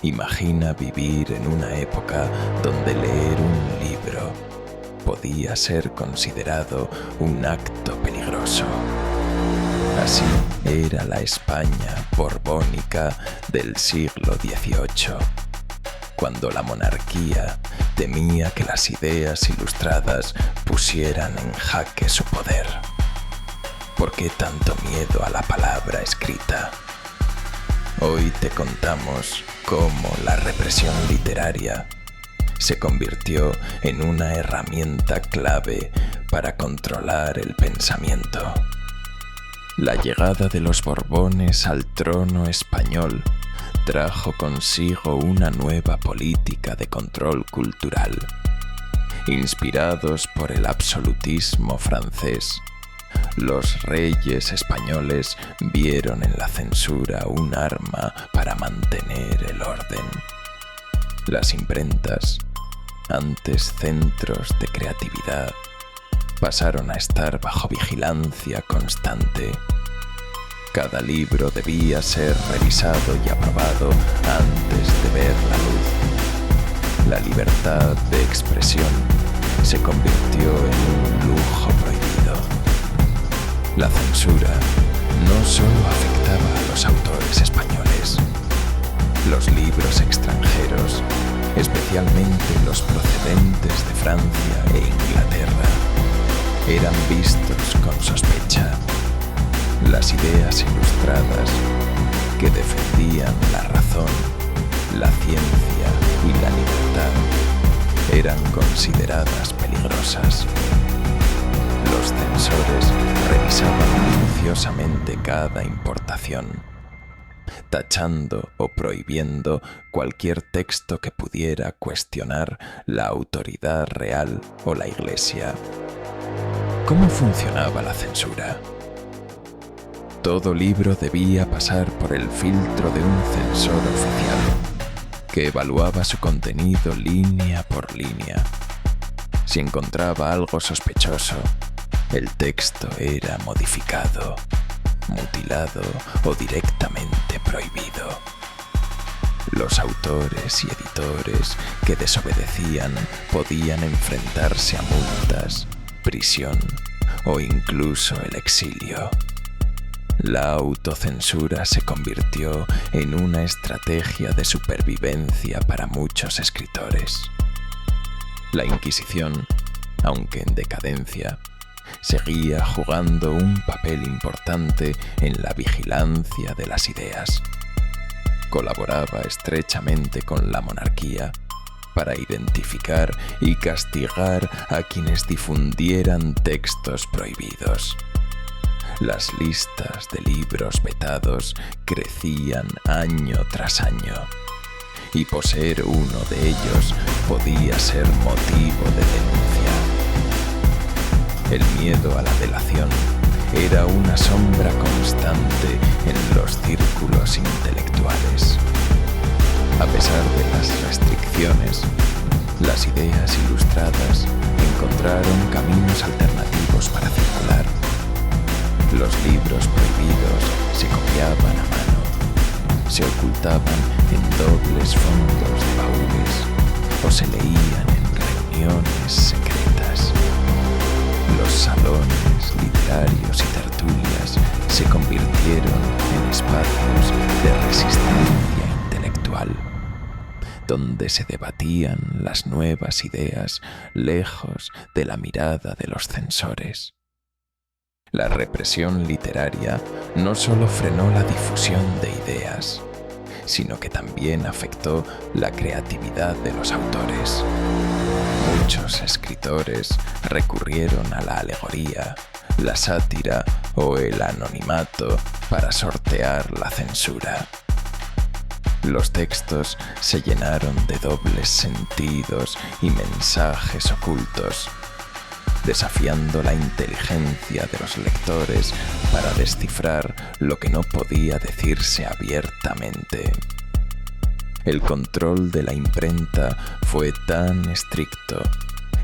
Imagina vivir en una época donde leer un libro podía ser considerado un acto peligroso. Así era la España borbónica del siglo XVIII, cuando la monarquía temía que las ideas ilustradas pusieran en jaque su poder. ¿Por qué tanto miedo a la palabra escrita? Hoy te contamos cómo la represión literaria se convirtió en una herramienta clave para controlar el pensamiento. La llegada de los Borbones al trono español trajo consigo una nueva política de control cultural. Inspirados por el absolutismo francés, los reyes españoles vieron en la censura un arma para mantener el orden. Las imprentas, antes centros de creatividad, pasaron a estar bajo vigilancia constante. Cada libro debía ser revisado y aprobado antes de ver la luz. La libertad de expresión se convirtió en un lujo prohibido. La censura no solo afectaba a los autores españoles. Los libros extranjeros, especialmente los procedentes de Francia e Inglaterra, eran vistos con sospecha. Las ideas ilustradas que defendían la razón, la ciencia y la libertad eran consideradas peligrosas. Los censores revisaban minuciosamente cada importación, tachando o prohibiendo cualquier texto que pudiera cuestionar la autoridad real o la Iglesia. ¿Cómo funcionaba la censura? Todo libro debía pasar por el filtro de un censor oficial, que evaluaba su contenido línea por línea. Si encontraba algo sospechoso, el texto era modificado, mutilado o directamente prohibido. Los autores y editores que desobedecían podían enfrentarse a multas, prisión o incluso el exilio. La autocensura se convirtió en una estrategia de supervivencia para muchos escritores. La Inquisición, aunque en decadencia, seguía jugando un papel importante en la vigilancia de las ideas. Colaboraba estrechamente con la monarquía para identificar y castigar a quienes difundieran textos prohibidos. Las listas de libros vetados crecían año tras año, y poseer uno de ellos podía ser motivo de denuncia. El miedo a la delación era una sombra constante en los círculos intelectuales. A pesar de las restricciones, las ideas ilustradas encontraron caminos alternativos para circular. Los libros prohibidos se copiaban a mano, se ocultaban en dobles fondos de baúles o se leían en reuniones secretas. Los salones literarios y tertulias se convirtieron en espacios de resistencia intelectual, donde se debatían las nuevas ideas lejos de la mirada de los censores. La represión literaria no solo frenó la difusión de ideas, sino que también afectó la creatividad de los autores. Muchos escritores recurrieron a la alegoría, la sátira o el anonimato para sortear la censura. Los textos se llenaron de dobles sentidos y mensajes ocultos, desafiando la inteligencia de los lectores para descifrar lo que no podía decirse abiertamente. El control de la imprenta fue tan estricto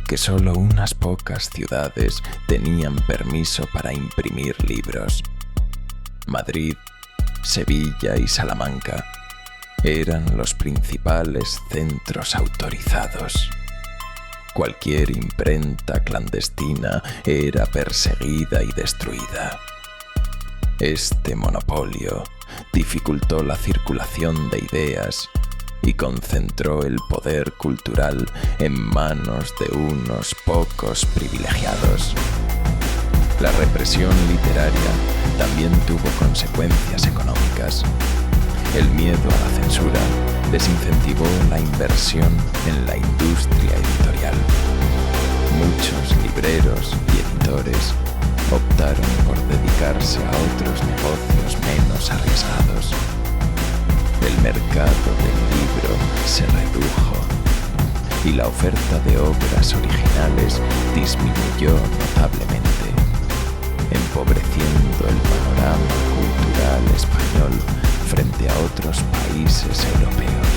que solo unas pocas ciudades tenían permiso para imprimir libros: Madrid, Sevilla y Salamanca. eran los principales centros autorizados. Cualquier imprenta clandestina era perseguida y destruida. Este monopolio dificultó la circulación de ideas y concentró el poder cultural en manos de unos pocos privilegiados. La represión literaria también tuvo consecuencias económicas. El miedo a la censura desincentivó la inversión en la industria editorial. Muchos libreros y editores optaron por dedicarse a otros negocios menos arriesgados. El mercado del libro se redujo y la oferta de obras originales disminuyó notablemente, empobreciendo el panorama cultural español frente a otros países europeos.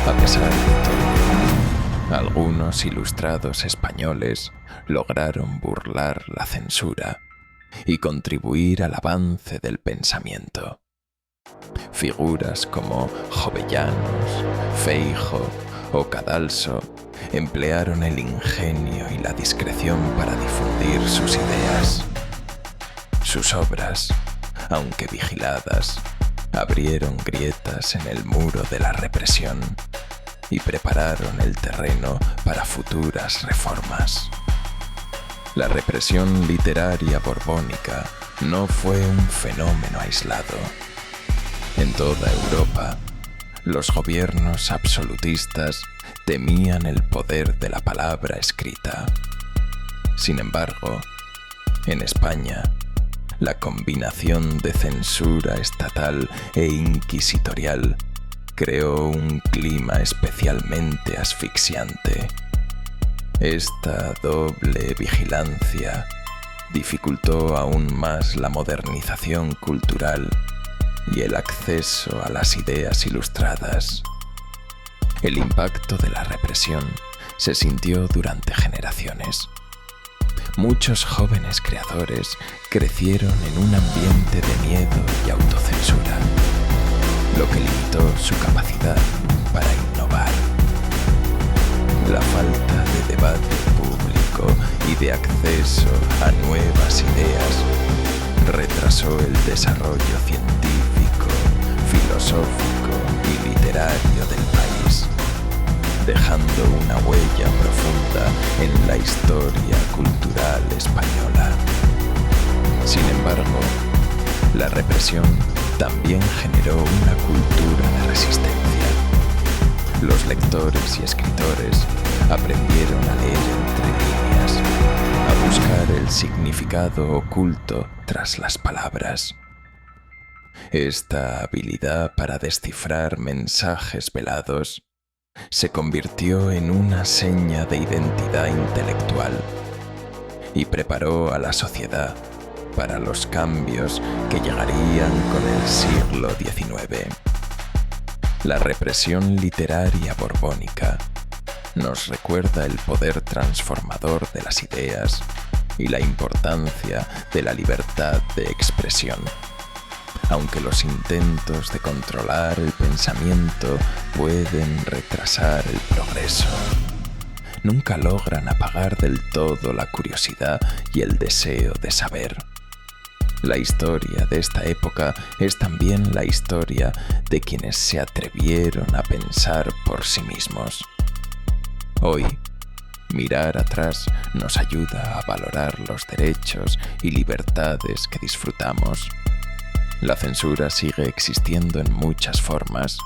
A pesar de todo, algunos ilustrados españoles lograron burlar la censura y contribuir al avance del pensamiento. Figuras como Jovellanos, Feijóo o Cadalso emplearon el ingenio y la discreción para difundir sus ideas. Sus obras, aunque vigiladas, abrieron grietas en el muro de la represión y prepararon el terreno para futuras reformas. La represión literaria borbónica no fue un fenómeno aislado. En toda Europa, los gobiernos absolutistas temían el poder de la palabra escrita. Sin embargo, en España, la combinación de censura estatal e inquisitorial creó un clima especialmente asfixiante. Esta doble vigilancia dificultó aún más la modernización cultural y el acceso a las ideas ilustradas. El impacto de la represión se sintió durante generaciones. Muchos jóvenes creadores crecieron en un ambiente de miedo y autocensura, lo que limitó su capacidad para innovar. La falta de debate público y de acceso a nuevas ideas retrasó el desarrollo científico, filosófico y literario del país, dejando una huella profunda en la historia cultural española. Sin embargo, la represión también generó una cultura de resistencia. Los lectores y escritores aprendieron a leer entre líneas, a buscar el significado oculto tras las palabras. Esta habilidad para descifrar mensajes velados se convirtió en una seña de identidad intelectual y preparó a la sociedad para los cambios que llegarían con el siglo XIX. La represión literaria borbónica nos recuerda el poder transformador de las ideas y la importancia de la libertad de expresión. Aunque los intentos de controlar el pensamiento pueden retrasar el progreso, nunca logran apagar del todo la curiosidad y el deseo de saber. La historia de esta época es también la historia de quienes se atrevieron a pensar por sí mismos. Hoy, mirar atrás nos ayuda a valorar los derechos y libertades que disfrutamos. La censura sigue existiendo en muchas formas,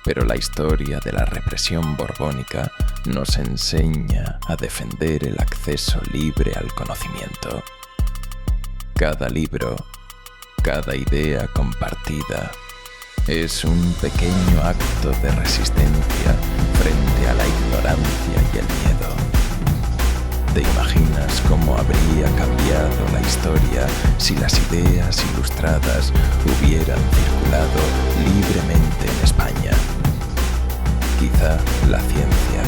pero la historia de la represión borbónica nos enseña a defender el acceso libre al conocimiento. Cada libro, cada idea compartida, es un pequeño acto de resistencia frente a la ignorancia y el miedo. ¿Te imaginas cómo habría cambiado la historia si las ideas ilustradas hubieran circulado libremente en España? Quizá la ciencia,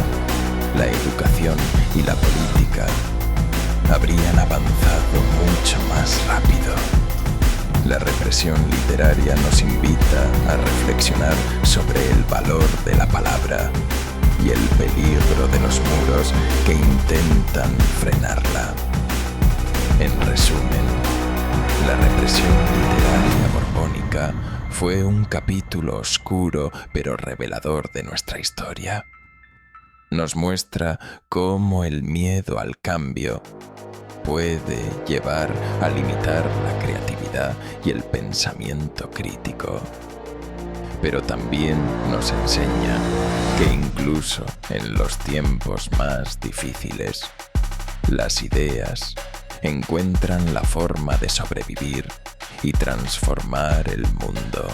la educación y la política habrían avanzado mucho más rápido. La represión literaria nos invita a reflexionar sobre el valor de la palabra y el peligro de los muros que intentan frenarla. En resumen, la represión literaria borbónica fue un capítulo oscuro pero revelador de nuestra historia. Nos muestra cómo el miedo al cambio puede llevar a limitar la creatividad y el pensamiento crítico. Pero también nos enseña que incluso en los tiempos más difíciles, las ideas encuentran la forma de sobrevivir y transformar el mundo.